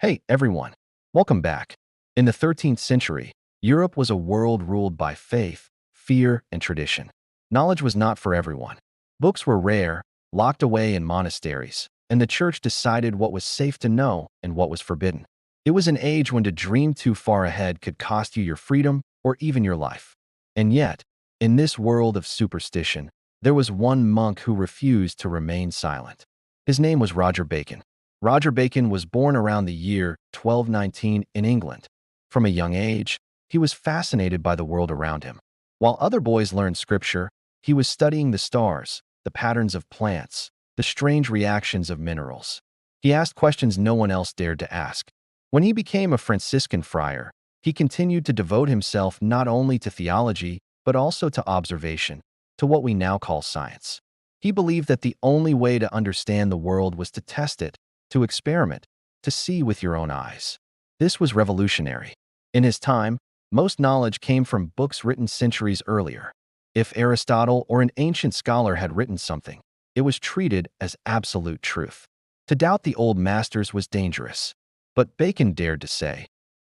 Hey, everyone. Welcome back. In the 13th century, Europe was a world ruled by faith, fear, and tradition. Knowledge was not for everyone. Books were rare, locked away in monasteries, and the church decided what was safe to know and what was forbidden. It was an age when to dream too far ahead could cost you your freedom or even your life. And yet, in this world of superstition, there was one monk who refused to remain silent. His name was Roger Bacon. Roger Bacon was born around the year 1219 in England. From a young age, he was fascinated by the world around him. While other boys learned scripture, he was studying the stars, the patterns of plants, the strange reactions of minerals. He asked questions no one else dared to ask. When he became a Franciscan friar, he continued to devote himself not only to theology, but also to observation, to what we now call science. He believed that the only way to understand the world was to test it, to experiment, to see with your own eyes. This was revolutionary. In his time, most knowledge came from books written centuries earlier. If Aristotle or an ancient scholar had written something, it was treated as absolute truth. To doubt the old masters was dangerous. But Bacon dared to say,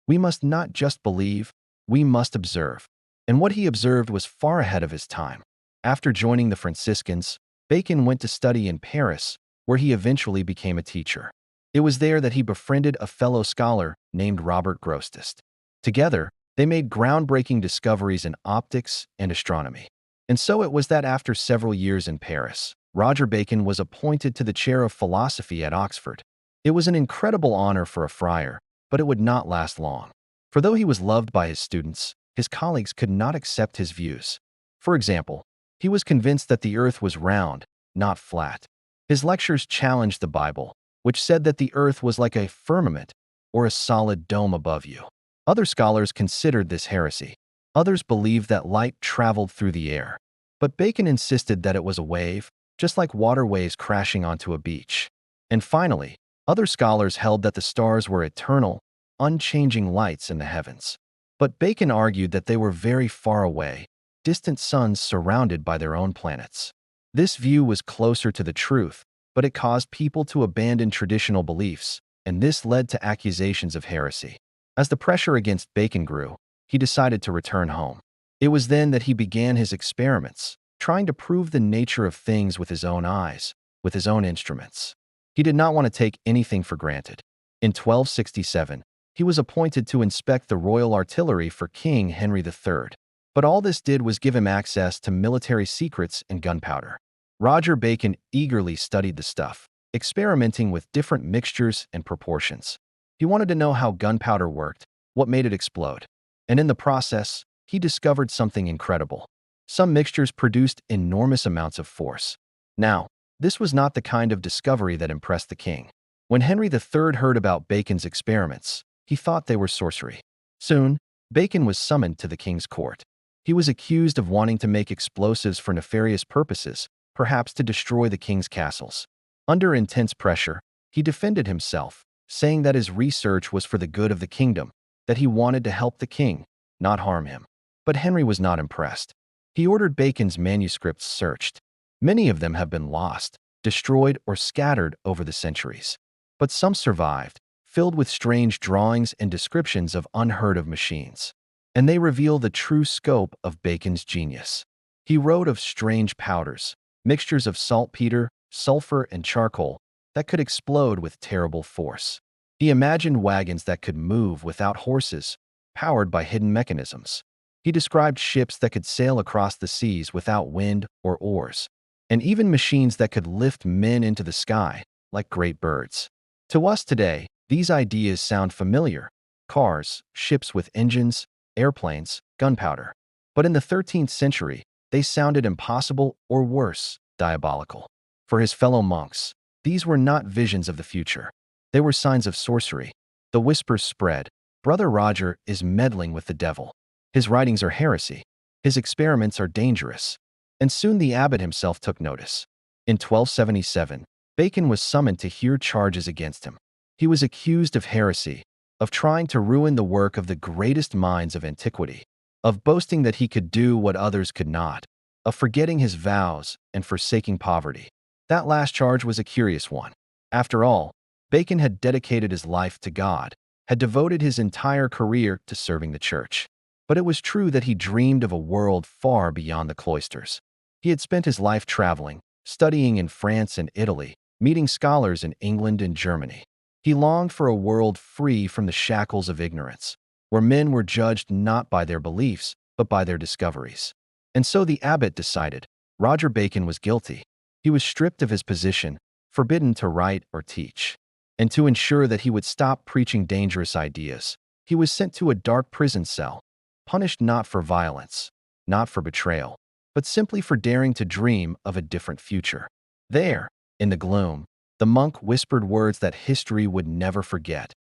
we must not just believe, we must observe. And what he observed was far ahead of his time. After joining the Franciscans, Bacon went to study in Paris, where he eventually became a teacher. It was there that he befriended a fellow scholar named Robert Grosseteste. Together, they made groundbreaking discoveries in optics and astronomy. And so it was that after several years in Paris, Roger Bacon was appointed to the chair of philosophy at Oxford. It was an incredible honor for a friar, but it would not last long. For though he was loved by his students, his colleagues could not accept his views. For example, he was convinced that the earth was round, not flat. His lectures challenged the Bible, which said that the earth was like a firmament or a solid dome above you. Other scholars considered this heresy. Others believed that light traveled through the air. But Bacon insisted that it was a wave, just like water waves crashing onto a beach. And finally, other scholars held that the stars were eternal, unchanging lights in the heavens. But Bacon argued that they were very far away, distant suns surrounded by their own planets. This view was closer to the truth, but it caused people to abandon traditional beliefs, and this led to accusations of heresy. As the pressure against Bacon grew, he decided to return home. It was then that he began his experiments, trying to prove the nature of things with his own eyes, with his own instruments. He did not want to take anything for granted. In 1267, he was appointed to inspect the royal artillery for King Henry III. But all this did was give him access to military secrets and gunpowder. Roger Bacon eagerly studied the stuff, experimenting with different mixtures and proportions. He wanted to know how gunpowder worked, what made it explode. And in the process, he discovered something incredible. Some mixtures produced enormous amounts of force. Now, this was not the kind of discovery that impressed the king. When Henry III heard about Bacon's experiments, he thought they were sorcery. Soon, Bacon was summoned to the king's court. He was accused of wanting to make explosives for nefarious purposes, perhaps to destroy the king's castles. Under intense pressure, he defended himself, saying that his research was for the good of the kingdom, that he wanted to help the king, not harm him. But Henry was not impressed. He ordered Bacon's manuscripts searched. Many of them have been lost, destroyed, or scattered over the centuries. But some survived, filled with strange drawings and descriptions of unheard-of machines. And they reveal the true scope of Bacon's genius. He wrote of strange powders, mixtures of saltpeter, sulfur, and charcoal that could explode with terrible force. He imagined wagons that could move without horses, powered by hidden mechanisms. He described ships that could sail across the seas without wind or oars, and even machines that could lift men into the sky, like great birds. To us today, these ideas sound familiar: cars, ships with engines, airplanes, gunpowder. But in the 13th century, they sounded impossible or worse, diabolical. For his fellow monks, these were not visions of the future. They were signs of sorcery. The whispers spread. Brother Roger is meddling with the devil. His writings are heresy. His experiments are dangerous. And soon the abbot himself took notice. In 1277, Bacon was summoned to hear charges against him. He was accused of heresy, of trying to ruin the work of the greatest minds of antiquity, of boasting that he could do what others could not, of forgetting his vows and forsaking poverty. That last charge was a curious one. After all, Bacon had dedicated his life to God, had devoted his entire career to serving the church. But it was true that he dreamed of a world far beyond the cloisters. He had spent his life traveling, studying in France and Italy, meeting scholars in England and Germany. He longed for a world free from the shackles of ignorance, where men were judged not by their beliefs, but by their discoveries. And so the abbot decided Roger Bacon was guilty. He was stripped of his position, forbidden to write or teach. And to ensure that he would stop preaching dangerous ideas, he was sent to a dark prison cell, punished not for violence, not for betrayal, but simply for daring to dream of a different future. There, in the gloom, the monk whispered words that history would never forget.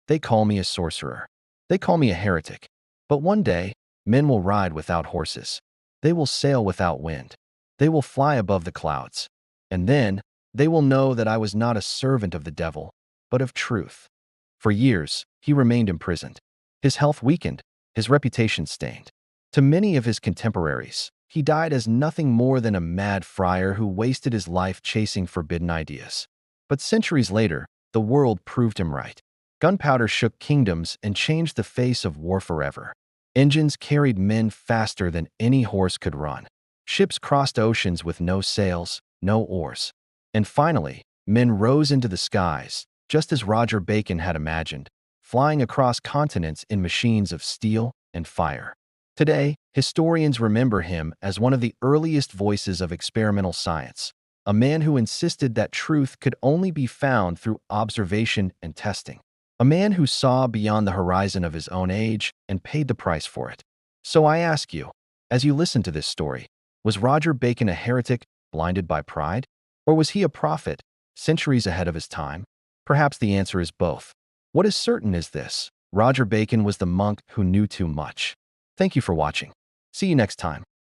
They call me a sorcerer. They call me a heretic. But one day, men will ride without horses. They will sail without wind. They will fly above the clouds. And then, they will know that I was not a servant of the devil, but of truth. For years, he remained imprisoned. His health weakened, his reputation stained. To many of his contemporaries, he died as nothing more than a mad friar who wasted his life chasing forbidden ideas. But centuries later, the world proved him right. Gunpowder shook kingdoms and changed the face of war forever. Engines carried men faster than any horse could run. Ships crossed oceans with no sails, no oars. And finally, men rose into the skies, just as Roger Bacon had imagined, flying across continents in machines of steel and fire. Today, historians remember him as one of the earliest voices of experimental science, a man who insisted that truth could only be found through observation and testing, a man who saw beyond the horizon of his own age and paid the price for it. So I ask you, as you listen to this story, was Roger Bacon a heretic blinded by pride? Or was he a prophet, centuries ahead of his time? Perhaps the answer is both. What is certain is this: Roger Bacon was the monk who knew too much. Thank you for watching. See you next time.